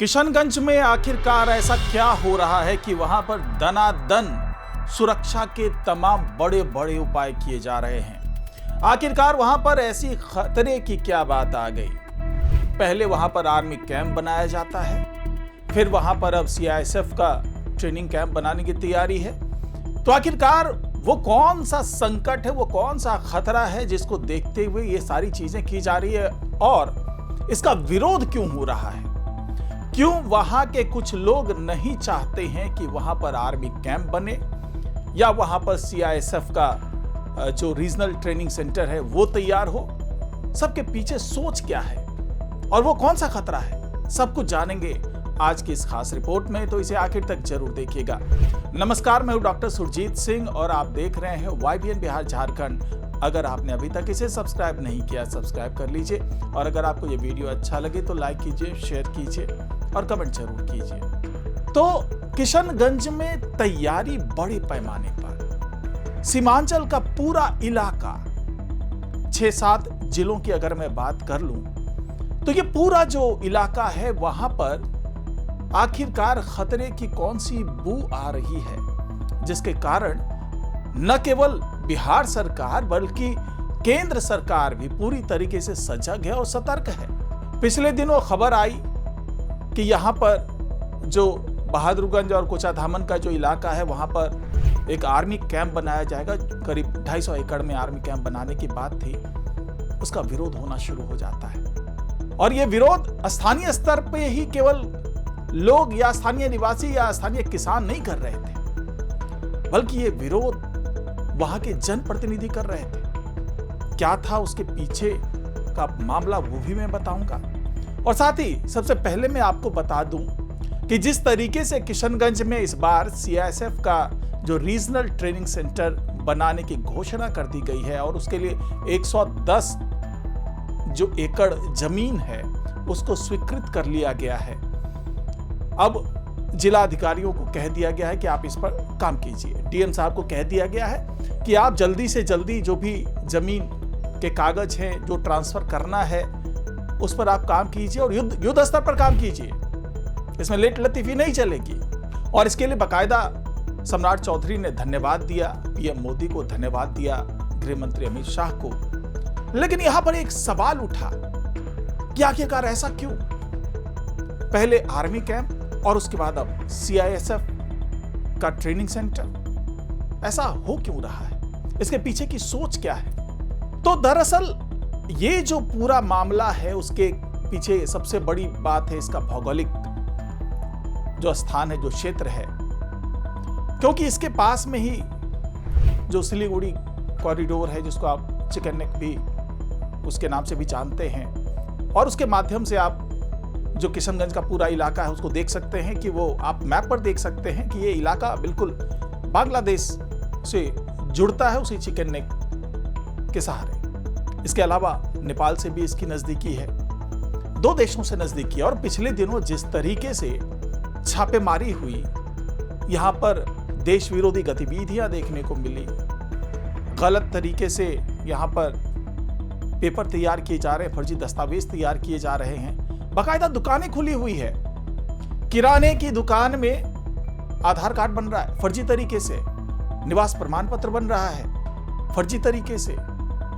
किशनगंज में आखिरकार ऐसा क्या हो रहा है कि वहां पर दनादन सुरक्षा के तमाम बड़े बड़े उपाय किए जा रहे हैं। आखिरकार वहां पर ऐसी खतरे की क्या बात आ गई? पहले वहां पर आर्मी कैंप बनाया जाता है, फिर वहां पर अब सीआईएसएफ का ट्रेनिंग कैंप बनाने की तैयारी है। तो आखिरकार वो कौन सा संकट है, वो कौन सा खतरा है जिसको देखते हुए ये सारी चीजें की जा रही है और इसका विरोध क्यों हो रहा है? क्यों वहां के कुछ लोग नहीं चाहते हैं कि वहां पर आर्मी कैंप बने या वहां पर सीआईएसएफ का जो रीजनल ट्रेनिंग सेंटर है वो तैयार हो? सबके पीछे सोच क्या है और वो कौन सा खतरा है, सब कुछ जानेंगे आज की इस खास रिपोर्ट में, तो इसे आखिर तक जरूर देखिएगा। नमस्कार, मैं हूं डॉक्टर सुरजीत सिंह और आप देख रहे हैं YBN बिहार झारखंड। अगर आपने अभी तक इसे सब्सक्राइब नहीं किया, सब्सक्राइब कर लीजिए और अगर आपको ये वीडियो अच्छा लगे तो लाइक कीजिए, शेयर कीजिए और कमेंट जरूर कीजिए। तो किशनगंज में तैयारी बड़े पैमाने पर, सीमांचल का पूरा इलाका, 6-7 जिलों की अगर मैं बात कर लूं तो ये पूरा जो इलाका है वहां पर आखिरकार खतरे की कौन सी बू आ रही है, जिसके कारण न केवल बिहार सरकार बल्कि केंद्र सरकार भी पूरी तरीके से सजग है और सतर्क है। पिछले दिनों खबर आई कि यहां पर जो बहादुरगंज और कोचाधामन का जो इलाका है वहां पर एक आर्मी कैंप बनाया जाएगा। करीब 250 एकड़ में आर्मी कैंप बनाने की बात थी, उसका विरोध होना शुरू हो जाता है और यह विरोध स्थानीय स्तर पे ही केवल लोग या स्थानीय निवासी या स्थानीय किसान नहीं कर रहे थे, बल्कि ये विरोध वहां के जनप्रतिनिधि कर रहे थे। क्या था उसके पीछे का मामला वो भी मैं बताऊंगा और साथ ही सबसे पहले मैं आपको बता दूं कि जिस तरीके से किशनगंज में इस बार सीआईएसएफ का जो रीजनल ट्रेनिंग सेंटर बनाने की घोषणा कर दी गई है और उसके लिए 110 जो एकड़ जमीन है उसको स्वीकृत कर लिया गया है। अब जिला अधिकारियों को कह दिया गया है कि आप इस पर काम कीजिए। डीएम साहब को कह दिया गया है कि आप जल्दी से जल्दी जो भी जमीन के कागज हैं जो ट्रांसफर करना है उस पर आप काम कीजिए और युद्ध स्तर पर काम कीजिए। इसमें लेट लतीफी नहीं चलेगी। और इसके लिए बाकायदा सम्राट चौधरी ने धन्यवाद दिया, पीएम मोदी को धन्यवाद दिया, गृह मंत्री अमित शाह को। लेकिन यहां पर एक सवाल उठा कि आखिरकार ऐसा क्यों? पहले आर्मी कैंप और उसके बाद अब सीआईएसएफ का ट्रेनिंग सेंटर, ऐसा हो क्यों रहा है? इसके पीछे की सोच क्या है? तो दरअसल ये जो पूरा मामला है उसके पीछे सबसे बड़ी बात है इसका भौगोलिक जो स्थान है, जो क्षेत्र है, क्योंकि इसके पास में ही जो सिलीगुड़ी कॉरिडोर है जिसको आप चिकन नेक भी उसके नाम से भी जानते हैं और उसके माध्यम से आप जो किशनगंज का पूरा इलाका है उसको देख सकते हैं कि वो आप मैप पर देख सकते हैं कि ये इलाका बिल्कुल बांग्लादेश से जुड़ता है उसी चिकन नेक के सहारे। इसके अलावा नेपाल से भी इसकी नजदीकी है, 2 देशों से नजदीकी है। और पिछले दिनों जिस तरीके से छापेमारी हुई, यहां पर देश विरोधी गतिविधियां देखने को मिली, गलत तरीके से यहां पर पेपर तैयार किए जा रहे हैं, फर्जी दस्तावेज तैयार किए जा रहे हैं, बाकायदा दुकानें खुली हुई है। किराने की दुकान में आधार कार्ड बन रहा है फर्जी तरीके से, निवास प्रमाण पत्र बन रहा है फर्जी तरीके से,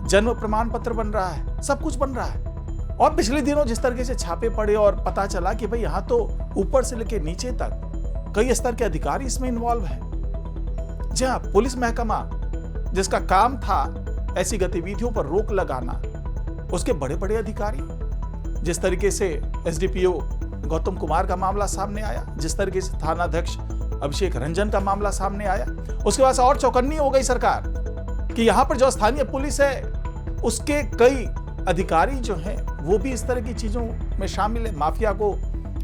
जन्म प्रमाण पत्र बन रहा है, सब कुछ बन रहा है। और पिछले दिनों जिस तरीके से छापे पड़े और पता चला कि भाई यहां तो ऊपर से लेकर नीचे तक कई स्तर के अधिकारी इसमें इन्वॉल्व हैं। जी हां, पुलिस महकमा जिसका काम था ऐसी गतिविधियों पर रोक लगाना, उसके बड़े बड़े अधिकारी, जिस तरीके से एसडीपीओ गौतम कुमार का मामला सामने आया, जिस तरीके से थानाध्यक्ष अभिषेक रंजन का मामला सामने आया, उसके बाद और चौकन्नी हो गई सरकार कि यहां पर जो स्थानीय पुलिस है उसके कई अधिकारी जो हैं वो भी इस तरह की चीजों में शामिल है, माफिया को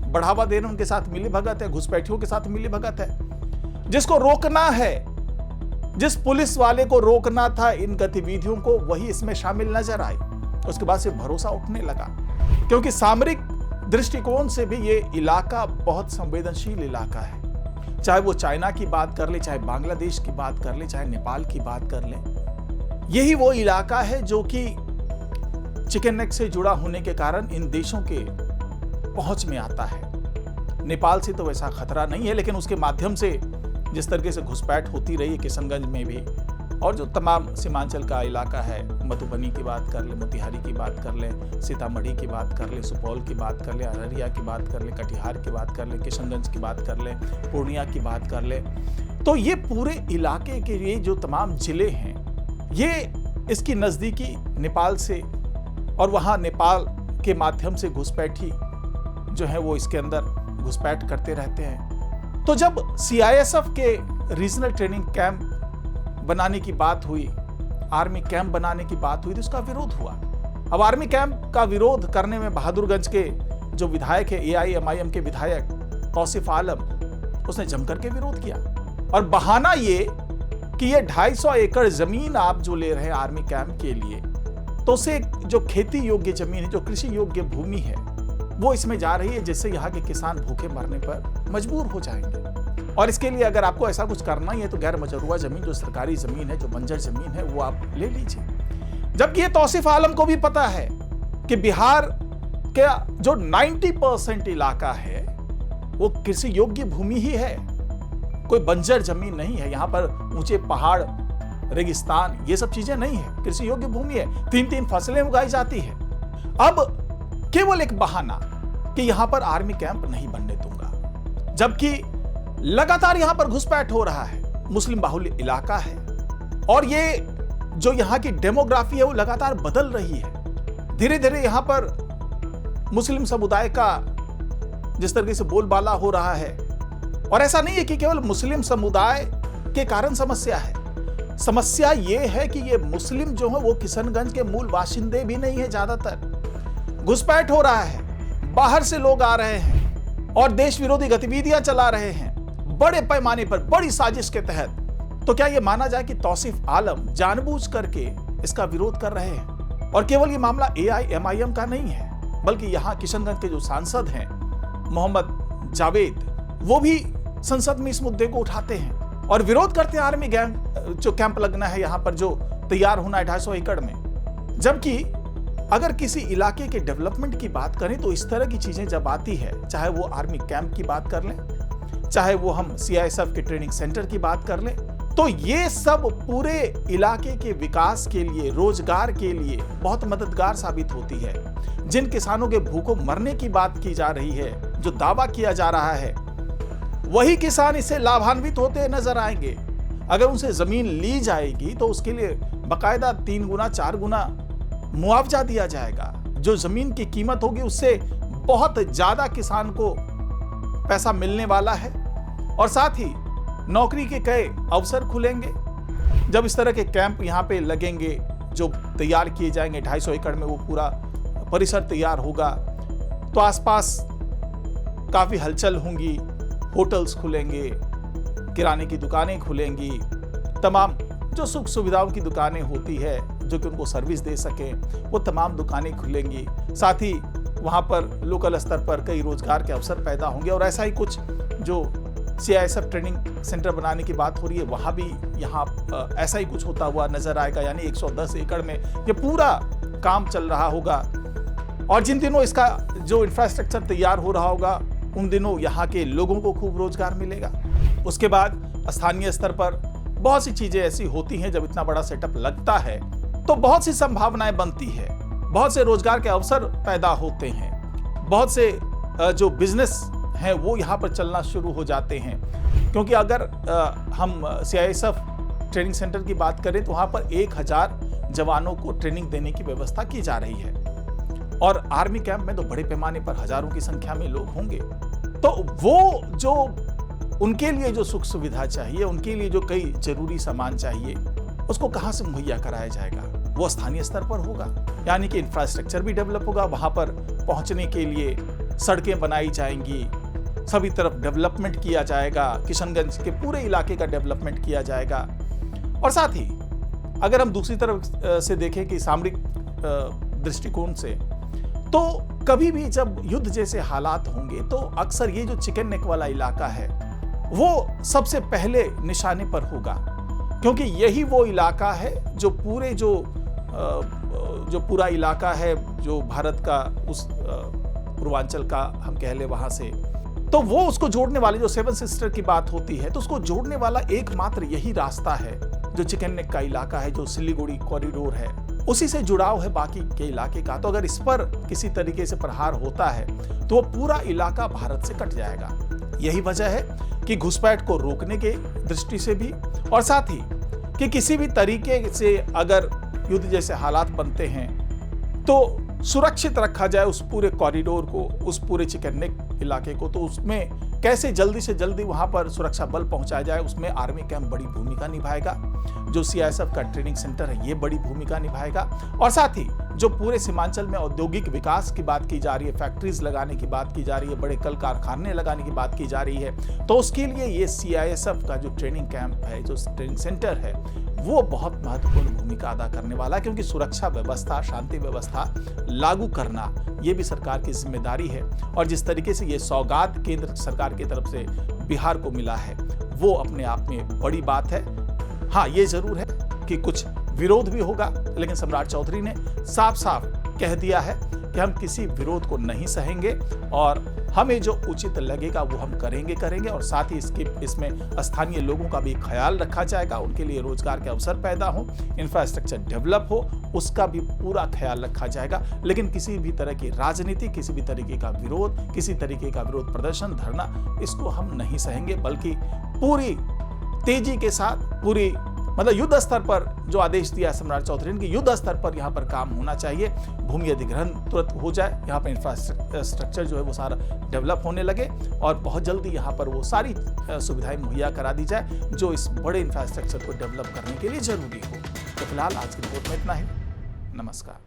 बढ़ावा देने उनके साथ मिलीभगत है, घुसपैठियों के साथ मिलीभगत है। जिसको रोकना है, जिस पुलिस वाले को रोकना था इन गतिविधियों को, वही इसमें शामिल नजर आई। उसके बाद से भरोसा उठने लगा, क्योंकि सामरिक दृष्टिकोण से भी ये इलाका बहुत संवेदनशील इलाका है। चाहे वो चाइना की बात कर ले, चाहे बांग्लादेश की बात कर ले, चाहे नेपाल की बात कर ले, यही वो इलाका है जो कि चिकन नेक से जुड़ा होने के कारण इन देशों के पहुंच में आता है। नेपाल से तो वैसा खतरा नहीं है, लेकिन उसके माध्यम से जिस तरीके से घुसपैठ होती रही है किशनगंज में भी, और जो तमाम सीमांचल का इलाका है, मधुबनी की बात कर ले, मोतिहारी की बात कर ले, सीतामढ़ी की बात कर ले, सुपौल की बात कर ले, अररिया की बात कर ले, कटिहार की बात कर ले, किशनगंज की बात कर ले, पूर्णिया की बात कर ले, तो ये पूरे इलाके के लिए जो तमाम जिले हैं, ये इसकी नज़दीकी नेपाल से और वहाँ नेपाल के माध्यम से घुसपैठी जो है वो इसके अंदर घुसपैठ करते रहते हैं। तो जब CISF के रीजनल ट्रेनिंग कैंप बनाने की बात हुई, आर्मी कैंप बनाने की बात हुई, तो इसका विरोध हुआ। अब आर्मी कैंप का विरोध करने में बहादुरगंज के जो विधायक है, AIMIM के विधायक तौसीफ आलम, उसने जमकर के विरोध किया, और बहाना ये कि ये 250 एकड़ जमीन आप जो ले रहे हैं आर्मी कैंप के लिए, तो उसे जो खेती योग्य जमीन है, जो कृषि योग्य भूमि है, वो इसमें जा रही है, जिससे यहाँ के किसान भूखे मरने पर मजबूर हो जाएंगे। और इसके लिए अगर आपको ऐसा कुछ करना ही है तो गैर मजरूआ जमीन, जो सरकारी जमीन है, जो बंजर जमीन है, वो आप ले लीजिए। जबकि ये तौसीफ आलम को भी पता है कि बिहार का जो 90% इलाका है वो कृषि योग्य भूमि ही है, कोई बंजर जमीन नहीं है। यहाँ पर ऊंचे पहाड़, रेगिस्तान, ये सब चीजें नहीं है, कृषि योग्य भूमि है, 3-3 फसलें उगाई जाती है। अब केवल एक बहाना कि यहां पर आर्मी कैंप नहीं बनने दूंगा, जबकि लगातार यहां पर घुसपैठ हो रहा है, मुस्लिम बाहुल्य इलाका है, और ये जो यहां की डेमोग्राफी है वो लगातार बदल रही है। धीरे धीरे यहां पर मुस्लिम समुदाय का जिस तरीके से बोलबाला हो रहा है, और ऐसा नहीं है कि केवल मुस्लिम समुदाय के कारण समस्या है, समस्या ये है कि ये मुस्लिम जो है वो किशनगंज के मूल बाशिंदे भी नहीं है, ज्यादातर घुसपैठ हो रहा है, बाहर से लोग आ रहे हैं और देश विरोधी गतिविधियां चला रहे हैं बड़े पैमाने पर, बड़ी साजिश के तहत। तो क्या यह माना जाए कि तौसीफ आलम जानबूझ करके इसका विरोध कर रहे हैं? और केवल ये मामला AIMIM का नहीं है, बल्कि यहां किशनगंज के जो सांसद हैं मोहम्मद जावेद, वो भी संसद में इस मुद्दे को उठाते हैं और विरोध करते हैं आर्मी जो कैंप लगना है यहां पर, जो तैयार होना है 250 एकड़ में। जबकि अगर किसी इलाके के डेवलपमेंट की बात करें तो इस तरह की चीजें जब आती है, चाहे वो आर्मी कैंप की बात कर लें, चाहे वो हम CISF के ट्रेनिंग सेंटर की बात कर लें, तो ये सब पूरे इलाके के विकास के लिए, रोजगार के लिए बहुत मददगार साबित होती है। जिन किसानों के भूखों मरने की बात की जा रही है, जो दावा किया जा रहा है, वही किसान इससे लाभान्वित होते नजर आएंगे। अगर उनसे जमीन ली जाएगी तो उसके लिए बकायदा 3 गुना 4 गुना मुआवजा दिया जाएगा। जो जमीन की कीमत होगी उससे बहुत ज्यादा किसान को पैसा मिलने वाला है, और साथ ही नौकरी के कई अवसर खुलेंगे। जब इस तरह के कैंप यहाँ पे लगेंगे, जो तैयार किए जाएंगे 250 एकड़ में, वो पूरा परिसर तैयार होगा, तो आसपास काफी हलचल होंगी, होटल्स खुलेंगे, किराने की दुकानें खुलेंगी, तमाम जो सुख सुविधाओं की दुकानें होती है जो कि उनको सर्विस दे सके, वो तमाम दुकानें खुलेंगी। साथ ही वहाँ पर लोकल स्तर पर कई रोजगार के अवसर पैदा होंगे, और ऐसा ही कुछ जो CISF ट्रेनिंग सेंटर बनाने की बात हो रही है, वहाँ भी यहाँ ऐसा ही कुछ होता हुआ नजर आएगा। यानी 110 एकड़ में ये पूरा काम चल रहा होगा, और जिन दिनों इसका जो इंफ्रास्ट्रक्चर तैयार हो रहा होगा, उन दिनों यहाँ के लोगों को खूब रोजगार मिलेगा। उसके बाद स्थानीय स्तर पर बहुत सी चीजें ऐसी होती हैं, जब इतना बड़ा सेटअप लगता है तो बहुत सी संभावनाएं बनती है, बहुत से रोजगार के अवसर पैदा होते हैं, बहुत से जो बिजनेस हैं वो यहाँ पर चलना शुरू हो जाते हैं। क्योंकि अगर हम CISF ट्रेनिंग सेंटर की बात करें तो वहाँ पर 1000 जवानों को ट्रेनिंग देने की व्यवस्था की जा रही है, और आर्मी कैंप में तो बड़े पैमाने पर हजारों की संख्या में लोग होंगे। तो वो जो उनके लिए जो सुख सुविधा चाहिए, उनके लिए जो कई जरूरी सामान चाहिए, उसको कहां से मुहैया कराया जाएगा? वो स्थानीय स्तर पर होगा। यानी कि इंफ्रास्ट्रक्चर भी डेवलप होगा, वहां पर पहुंचने के लिए सड़कें बनाई जाएंगी, सभी तरफ डेवलपमेंट किया जाएगा, किशनगंज के पूरे इलाके का डेवलपमेंट किया जाएगा। और साथ ही अगर हम दूसरी तरफ से देखें कि सामरिक दृष्टिकोण से, तो कभी भी जब युद्ध जैसे हालात होंगे तो अक्सर ये जो चिकन नेक वाला इलाका है वो सबसे पहले निशाने पर होगा, क्योंकि यही वो इलाका है जो पूरे जो पूरा इलाका है जो भारत का उस पूर्वांचल का हम कह ले, वहां से तो वो उसको जोड़ने वाली जो सेवन सिस्टर की बात होती है, तो उसको जोड़ने वाला एकमात्र यही रास्ता है जो चिकन नेक का इलाका है, जो सिलीगुड़ी कॉरिडोर है, उसी से जुड़ाव है बाकी के इलाके का। तो अगर इस पर किसी तरीके से प्रहार होता है तो वो पूरा इलाका भारत से कट जाएगा। यही वजह है कि घुसपैठ को रोकने के दृष्टि से भी, और साथ ही कि किसी भी तरीके से अगर युद्ध जैसे हालात बनते हैं तो सुरक्षित रखा जाए उस पूरे कॉरिडोर को, उस पूरे चिकन नेक इलाके को। तो उसमें कैसे जल्दी से जल्दी वहां पर सुरक्षा बल पहुंचाया जाए, उसमें आर्मी कैंप बड़ी भूमिका निभाएगा। जो सीआईएसएफ का ट्रेनिंग सेंटर है ये बड़ी भूमिका निभाएगा। और साथ ही जो पूरे सीमांचल में औद्योगिक विकास की बात की जा रही है, फैक्ट्रीज लगाने की बात की जा रही है, बड़े कल कारखाने लगाने की बात की जा रही है, तो उसके लिए ये सीआईएसएफ का जो ट्रेनिंग कैंप है, जो ट्रेनिंग सेंटर है, वो बहुत महत्वपूर्ण भूमिका अदा करने वाला है। क्योंकि सुरक्षा व्यवस्था, शांति व्यवस्था लागू करना ये भी सरकार की जिम्मेदारी है। और जिस तरीके से ये सौगात केंद्र सरकार की तरफ से बिहार को मिला है, वो अपने आप में बड़ी बात है। हाँ, ये जरूर है कि कुछ विरोध भी होगा, लेकिन सम्राट चौधरी ने साफ साफ कह दिया है कि हम किसी विरोध को नहीं सहेंगे और हमें जो उचित लगेगा वो हम करेंगे। और साथ ही इसमें स्थानीय लोगों का भी ख्याल रखा जाएगा, उनके लिए रोजगार के अवसर पैदा हो, इंफ्रास्ट्रक्चर डेवलप हो, उसका भी पूरा ख्याल रखा जाएगा। लेकिन किसी भी तरह की राजनीति, किसी भी तरीके का विरोध, किसी तरीके का विरोध प्रदर्शन, धरना, इसको हम नहीं सहेंगे, बल्कि पूरी तेजी के साथ, पूरी मतलब युद्ध स्तर पर जो आदेश दिया सम्राट चौधरी ने कि युद्ध स्तर पर यहाँ पर काम होना चाहिए, भूमि अधिग्रहण तुरंत हो जाए, यहाँ पर इंफ्रास्ट्रक्चर जो है वो सारा डेवलप होने लगे और बहुत जल्दी यहाँ पर वो सारी सुविधाएं मुहैया करा दी जाए जो इस बड़े इंफ्रास्ट्रक्चर को डेवलप करने के लिए जरूरी हो। तो फिलहाल आज की रिपोर्ट में इतना ही। नमस्कार।